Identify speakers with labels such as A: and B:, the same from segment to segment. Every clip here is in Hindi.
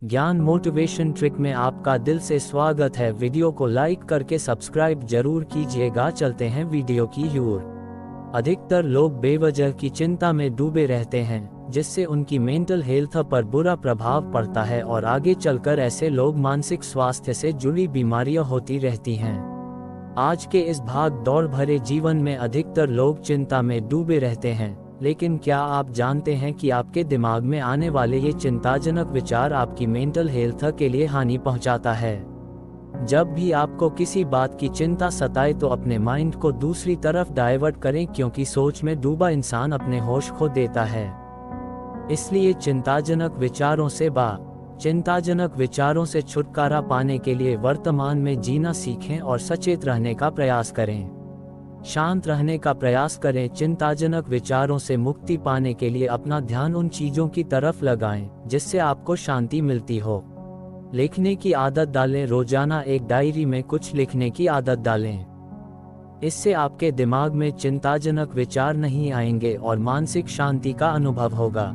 A: ज्ञान मोटिवेशन ट्रिक में आपका दिल से स्वागत है। वीडियो को लाइक करके सब्सक्राइब जरूर कीजिएगा। चलते हैं वीडियो की ओर। अधिकतर लोग बेवजह की चिंता में डूबे रहते हैं, जिससे उनकी मेंटल हेल्थ पर बुरा प्रभाव पड़ता है और आगे चलकर ऐसे लोग मानसिक स्वास्थ्य से जुड़ी बीमारियां होती रहती हैं। आज के इस भाग दौड़ भरे जीवन में अधिकतर लोग चिंता में डूबे रहते हैं, लेकिन क्या आप जानते हैं कि आपके दिमाग में आने वाले ये चिंताजनक विचार आपकी मेंटल हेल्थ के लिए हानि पहुंचाता है। जब भी आपको किसी बात की चिंता सताए तो अपने माइंड को दूसरी तरफ डाइवर्ट करें, क्योंकि सोच में डूबा इंसान अपने होश खो देता है। इसलिए चिंताजनक विचारों से छुटकारा पाने के लिए वर्तमान में जीना सीखें और सचेत रहने का प्रयास करें। शांत रहने का प्रयास करें। चिंताजनक विचारों से मुक्ति पाने के लिए अपना ध्यान उन चीजों की तरफ लगाएं जिससे आपको शांति मिलती हो। लिखने की आदत डालें। रोजाना एक डायरी में कुछ लिखने की आदत डालें। इससे आपके दिमाग में चिंताजनक विचार नहीं आएंगे और मानसिक शांति का अनुभव होगा।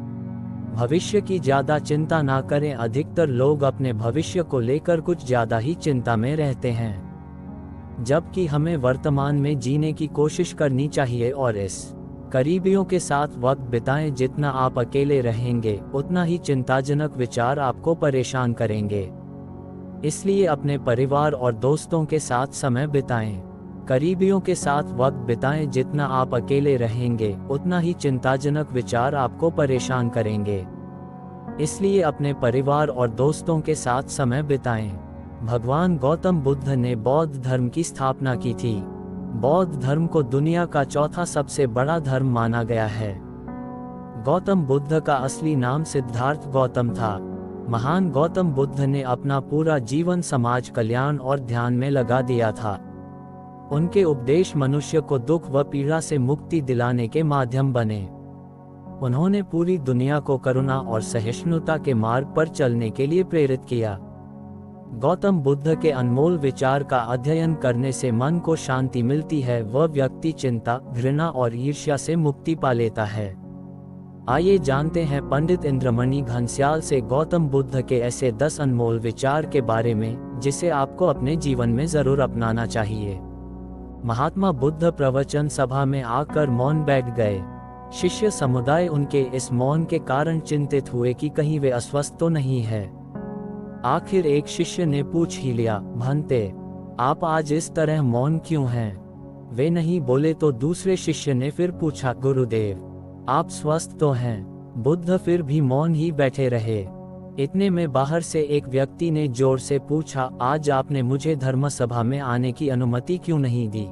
A: भविष्य की ज्यादा चिंता ना करें। अधिकतर लोग अपने भविष्य को लेकर कुछ ज्यादा ही चिंता में रहते हैं, जबकि हमें वर्तमान में जीने की कोशिश करनी चाहिए और इस करीबियों के साथ वक्त बिताएं। जितना आप अकेले रहेंगे, उतना ही चिंताजनक विचार आपको परेशान करेंगे। इसलिए अपने परिवार और दोस्तों के साथ समय बिताएं। करीबियों के साथ वक्त बिताएं। जितना आप अकेले रहेंगे, उतना ही चिंताजनक विचार आपको परेशान करेंगे। इसलिए अपने परिवार और दोस्तों के साथ समय बिताएं। भगवान गौतम बुद्ध ने बौद्ध धर्म की स्थापना की थी। बौद्ध धर्म को दुनिया का चौथा सबसे बड़ा धर्म माना गया है। गौतम बुद्ध का असली नाम सिद्धार्थ गौतम था। महान गौतम बुद्ध ने अपना पूरा जीवन समाज कल्याण और ध्यान में लगा दिया था। उनके उपदेश मनुष्य को दुख व पीड़ा से मुक्ति दिलाने के माध्यम बने। उन्होंने पूरी दुनिया को करुणा और सहिष्णुता के मार्ग पर चलने के लिए प्रेरित किया। गौतम बुद्ध के अनमोल विचार का अध्ययन करने से मन को शांति मिलती है। वह व्यक्ति चिंता, घृणा और ईर्ष्या से मुक्ति पा लेता है। आइए जानते हैं पंडित इंद्रमणि घनश्याल से गौतम बुद्ध के ऐसे 10 अनमोल विचार के बारे में, जिसे आपको अपने जीवन में जरूर अपनाना चाहिए। महात्मा बुद्ध प्रवचन सभा में आकर मौन बैठ गए। शिष्य समुदाय उनके इस मौन के कारण चिंतित हुए कि कहीं वे अस्वस्थ तो नहीं है। आखिर एक शिष्य ने पूछ ही लिया, भंते, आप आज इस तरह मौन क्यों हैं? वे नहीं बोले तो दूसरे शिष्य ने फिर पूछा, गुरुदेव, आप स्वस्थ तो हैं? बुद्ध फिर भी मौन ही बैठे रहे। इतने में बाहर से एक व्यक्ति ने जोर से पूछा, आज आपने मुझे धर्म सभा में आने की अनुमति क्यों नहीं दी?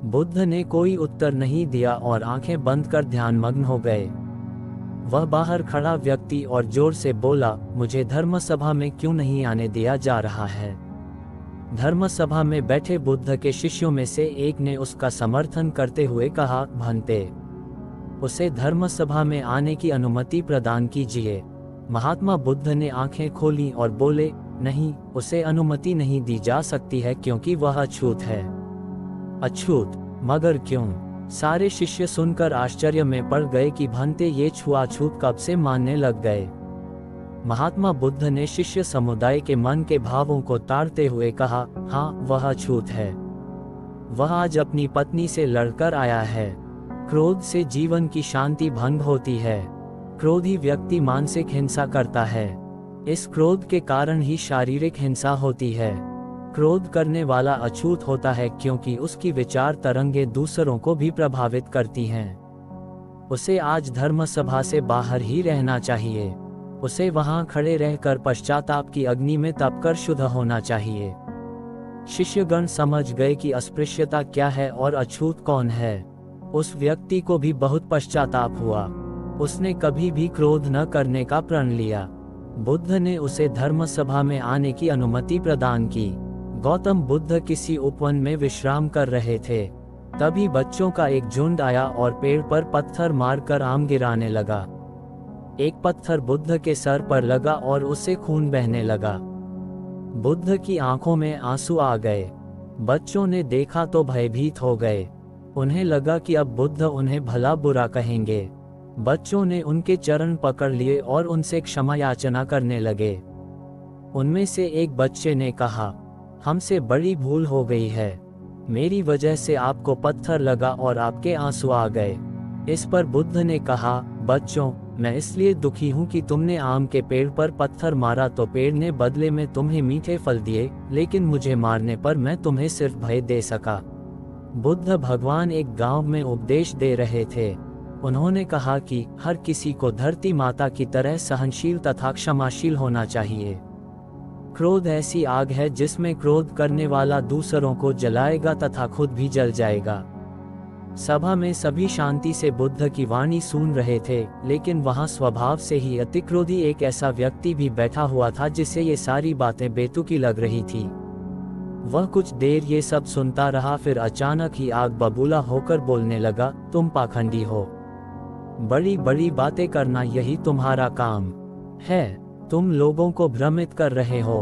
A: बुद्ध ने कोई उत्तर नहीं दिया और आंखें बंद कर ध्यानमग्न हो गए। वह बाहर खड़ा व्यक्ति और जोर से बोला, मुझे धर्म सभा में क्यों नहीं आने दिया जा रहा है? धर्म सभा में बैठे बुद्ध के शिष्यों में से एक ने उसका समर्थन करते हुए कहा, भंते, उसे धर्म सभा में आने की अनुमति प्रदान कीजिए। महात्मा बुद्ध ने आंखें खोली और बोले, नहीं, उसे अनुमति नहीं दी जा सकती है, क्योंकि वह अछूत है। अछूत? मगर क्यों? सारे शिष्य सुनकर आश्चर्य में पड़ गए कि भंते ये छुआछूत कब से मानने लग गए। महात्मा बुद्ध ने शिष्य समुदाय के मन के भावों को ताड़ते हुए कहा, हाँ, वह अछूत है। वह आज अपनी पत्नी से लड़कर आया है। क्रोध से जीवन की शांति भंग होती है। क्रोधी व्यक्ति मानसिक हिंसा करता है। इस क्रोध के कारण ही शारीरिक हिंसा होती है। क्रोध करने वाला अछूत होता है, क्योंकि उसकी विचार तरंगे दूसरों को भी प्रभावित करती हैं। उसे आज धर्म सभा से बाहर ही रहना चाहिए। उसे वहां खड़े रहकर पश्चाताप की अग्नि में तपकर शुद्ध होना चाहिए। शिष्यगण समझ गए कि अस्पृश्यता क्या है और अछूत कौन है। उस व्यक्ति को भी बहुत पश्चाताप हुआ। उसने कभी भी क्रोध न करने का प्रण लिया। बुद्ध ने उसे धर्म सभा में आने की अनुमति प्रदान की। गौतम बुद्ध किसी उपवन में विश्राम कर रहे थे। तभी बच्चों का एक झुंड आया और पेड़ पर पत्थर मारकर आम गिराने लगा। एक पत्थर बुद्ध के सर पर लगा और उससे खून बहने लगा। बुद्ध की आंखों में आंसू आ गए। बच्चों ने देखा तो भयभीत हो गए। उन्हें लगा कि अब बुद्ध उन्हें भला बुरा कहेंगे। बच्चों ने उनके चरण पकड़ लिए और उनसे क्षमा याचना करने लगे। उनमें से एक बच्चे ने कहा, हमसे बड़ी भूल हो गई है, मेरी वजह से आपको पत्थर लगा और आपके आंसू आ गए। इस पर बुद्ध ने कहा, बच्चों, मैं इसलिए दुखी हूँ कि तुमने आम के पेड़ पर पत्थर मारा तो पेड़ ने बदले में तुम्हें मीठे फल दिए, लेकिन मुझे मारने पर मैं तुम्हें सिर्फ भय दे सका। बुद्ध भगवान एक गांव में उपदेश दे रहे थे। उन्होंने कहा कि हर किसी को धरती माता की तरह सहनशील तथा क्षमाशील होना चाहिए। क्रोध ऐसी आग है जिसमें क्रोध करने वाला दूसरों को जलाएगा तथा खुद भी जल जाएगा। सभा में सभी शांति से बुद्ध की वाणी सुन रहे थे, लेकिन वहां स्वभाव से ही अतिक्रोधी एक ऐसा व्यक्ति भी बैठा हुआ था जिसे ये सारी बातें बेतुकी लग रही थी। वह कुछ देर ये सब सुनता रहा, फिर अचानक ही आग बबूला होकर बोलने लगा, तुम पाखंडी हो, बड़ी बड़ी बातें करना यही तुम्हारा काम है, तुम लोगों को भ्रमित कर रहे हो,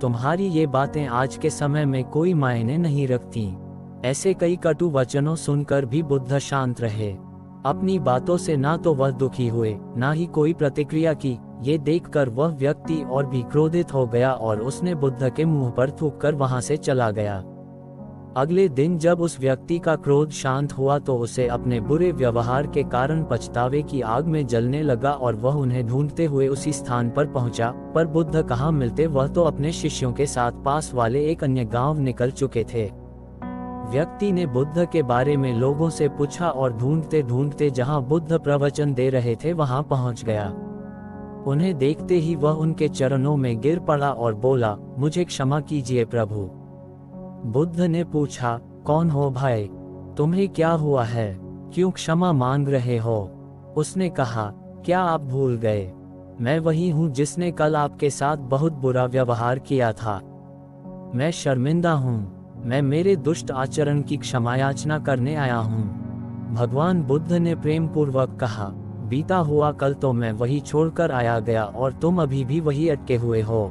A: तुम्हारी ये बातें आज के समय में कोई मायने नहीं रखती। ऐसे कई कटु वचनों सुनकर भी बुद्ध शांत रहे। अपनी बातों से ना तो वह दुखी हुए, ना ही कोई प्रतिक्रिया की। ये देखकर वह व्यक्ति और भी क्रोधित हो गया और उसने बुद्ध के मुंह पर थूककर वहां से चला गया। अगले दिन जब उस व्यक्ति का क्रोध शांत हुआ तो उसे अपने बुरे व्यवहार के कारण पछतावे की आग में जलने लगा और वह उन्हें ढूंढते हुए उसी स्थान पर पहुंचा, पर बुद्ध कहाँ मिलते, वह तो अपने शिष्यों के साथ पास वाले एक अन्य गांव निकल चुके थे। व्यक्ति ने बुद्ध के बारे में लोगों से पूछा और ढूंढते ढूंढते जहां बुद्ध प्रवचन दे रहे थे वहां पहुंच गया। उन्हें देखते ही वह उनके चरणों में गिर पड़ा और बोला, मुझे क्षमा कीजिए प्रभु। बुद्ध ने पूछा, कौन हो भाई, तुम्हें क्या हुआ है, क्यों क्षमा मांग रहे हो? उसने कहा, क्या आप भूल गए, मैं वही हूँ जिसने कल आपके साथ बहुत बुरा व्यवहार किया था। मैं शर्मिंदा हूँ, मैं मेरे दुष्ट आचरण की क्षमायाचना करने आया हूँ। भगवान बुद्ध ने प्रेम पूर्वक कहा, बीता हुआ कल तो मैं वही छोड़कर आया गया और तुम अभी भी वही अटके हुए हो।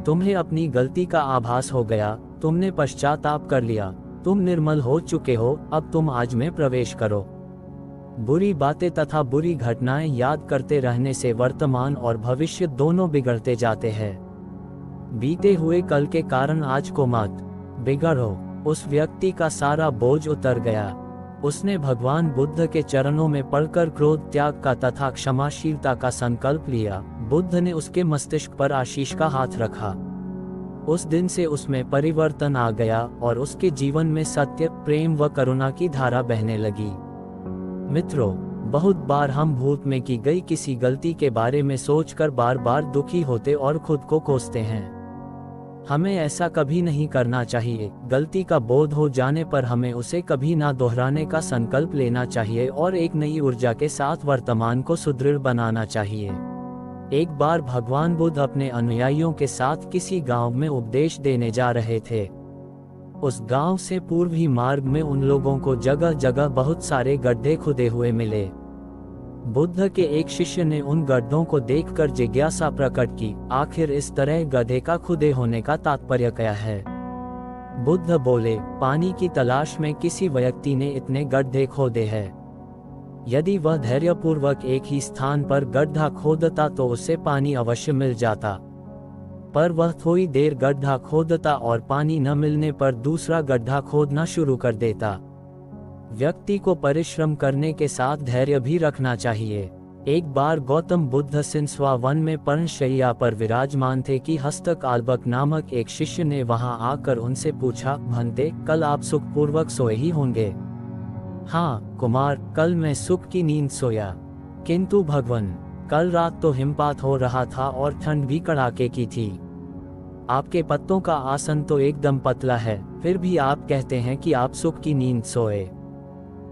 A: तुम्हें अपनी गलती का आभास हो गया, तुमने पश्चाताप कर लिया, तुम निर्मल हो चुके हो, अब तुम आज में प्रवेश करो। बुरी बातें तथा बुरी घटनाएं याद करते रहने से वर्तमान और भविष्य दोनों बिगड़ते जाते हैं। बीते हुए कल के कारण आज को मत बिगड़ो। उस व्यक्ति का सारा बोझ उतर गया। उसने भगवान बुद्ध के चरणों में पड़कर क्रोध त्याग का तथा क्षमाशीलता का संकल्प लिया। बुद्ध ने उसके मस्तिष्क पर आशीष का हाथ रखा। उस दिन से उसमें परिवर्तन आ गया और उसके जीवन में सत्य, प्रेम व करुणा की धारा बहने लगी। मित्रों, बहुत बार हम भूत में की गई किसी गलती के बारे में सोचकर बार बार दुखी होते और खुद को कोसते हैं। हमें ऐसा कभी नहीं करना चाहिए। गलती का बोध हो जाने पर हमें उसे कभी ना दोहराने का संकल्प लेना चाहिए और एक नई ऊर्जा के साथ वर्तमान को सुदृढ़ बनाना चाहिए। एक बार भगवान बुद्ध अपने अनुयायियों के साथ किसी गांव में उपदेश देने जा रहे थे। उस गांव से पूर्वी मार्ग में उन लोगों को जगह जगह बहुत सारे गड्ढे खुदे हुए मिले। बुद्ध के एक शिष्य ने उन गड्ढों को देखकर जिज्ञासा प्रकट की, आखिर इस तरह गड्ढे का खुदे होने का तात्पर्य क्या है? बुद्ध बोले, पानी की तलाश में किसी व्यक्ति ने इतने गड्ढे खोदे हैं। यदि वह धैर्यपूर्वक एक ही स्थान पर गड्ढा खोदता तो उसे पानी अवश्य मिल जाता, पर वह थोड़ी देर गड्ढा खोदता और पानी न मिलने पर दूसरा गड्ढा खोदना शुरू कर देता। व्यक्ति को परिश्रम करने के साथ धैर्य भी रखना चाहिए। एक बार गौतम बुद्ध सिंसवा वन में पर्णशैया पर विराजमान थे कि हस्तकालबक नामक एक शिष्य ने वहां आकर उनसे पूछा, भंते, कल आप सुखपूर्वक सोए ही होंगे? हाँ कुमार, कल मैं सुख की नींद सोया। किंतु भगवन, कल रात तो हिमपात हो रहा था और ठंड भी कड़ाके की थी। आपके पत्तों का आसन तो एकदम पतला है, फिर भी आप कहते हैं कि आप सुख की नींद सोए।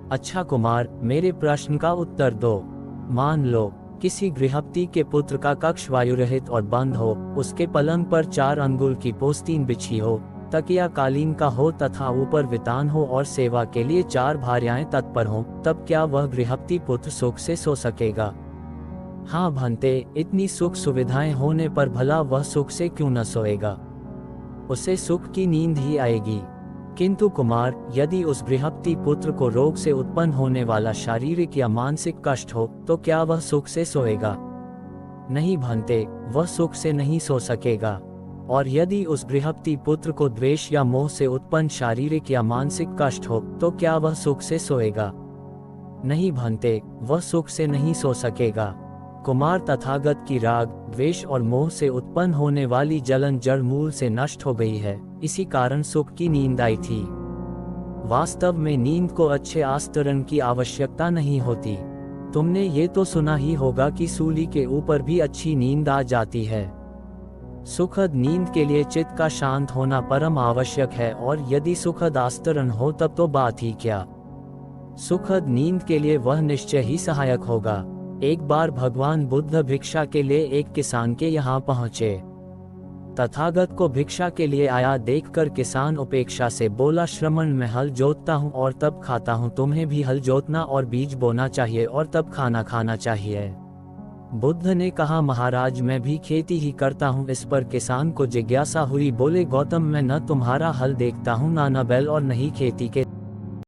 A: अच्छा कुमार, मेरे प्रश्न का उत्तर दो। मान लो किसी गृहपति के पुत्र का कक्ष वायु रहित और बंद हो, उसके पलंग पर 4 अंगुल की पोस्तीन बिछी हो, तकिया कालीन का हो तथा ऊपर वितान हो और सेवा के लिए 4 भार्याएं तत्पर हों, तब क्या वह गृहपति पुत्र सुख से सो सकेगा? हाँ भंते, इतनी सुख सुविधाएं होने पर भला वह सुख से क्यों न सोएगा? उसे सुख की नींद ही आएगी। किंतु कुमार, यदि उस गृहपति पुत्र को रोग से उत्पन्न होने वाला शारीरिक या मानसिक कष्ट हो, तो क्या वह सुख से सोएगा? नहीं भंते, वह सुख से नहीं सो सकेगा। और यदि उस बृहस्पति पुत्र को द्वेष या मोह से उत्पन्न शारीरिक या मानसिक कष्ट हो, तो क्या वह सुख से सोएगा? नहीं भंते, वह सुख से नहीं सो सकेगा। कुमार तथागत की राग, द्वेष और मोह से उत्पन्न होने वाली जलन जड़ मूल से नष्ट हो गई है, इसी कारण सुख की नींद आई थी। वास्तव में नींद को अच्छे आस्तरण की आवश्यकता नहीं होती। तुमने ये तो सुना ही होगा कि सूली के ऊपर भी अच्छी नींद आ जाती है। सुखद नींद के लिए चित्त का शांत होना परम आवश्यक है, और यदि सुखद आस्तरण हो तब तो बात ही क्या। सुखद नींद के लिए वह निश्चय ही सहायक होगा। एक बार भगवान बुद्ध भिक्षा के लिए एक किसान के यहाँ पहुँचे। तथागत को भिक्षा के लिए आया देखकर किसान उपेक्षा से बोला, श्रमण मैं हल जोतता हूँ और तब खाता हूँ, तुम्हें भी हल जोतना और बीज बोना चाहिए और तब खाना खाना चाहिए। बुद्ध ने कहा, महाराज मैं भी खेती ही करता हूँ। इस पर किसान को जिज्ञासा हुई, बोले, गौतम मैं न तुम्हारा हल देखता हूँ, ना बैल और नहीं खेती के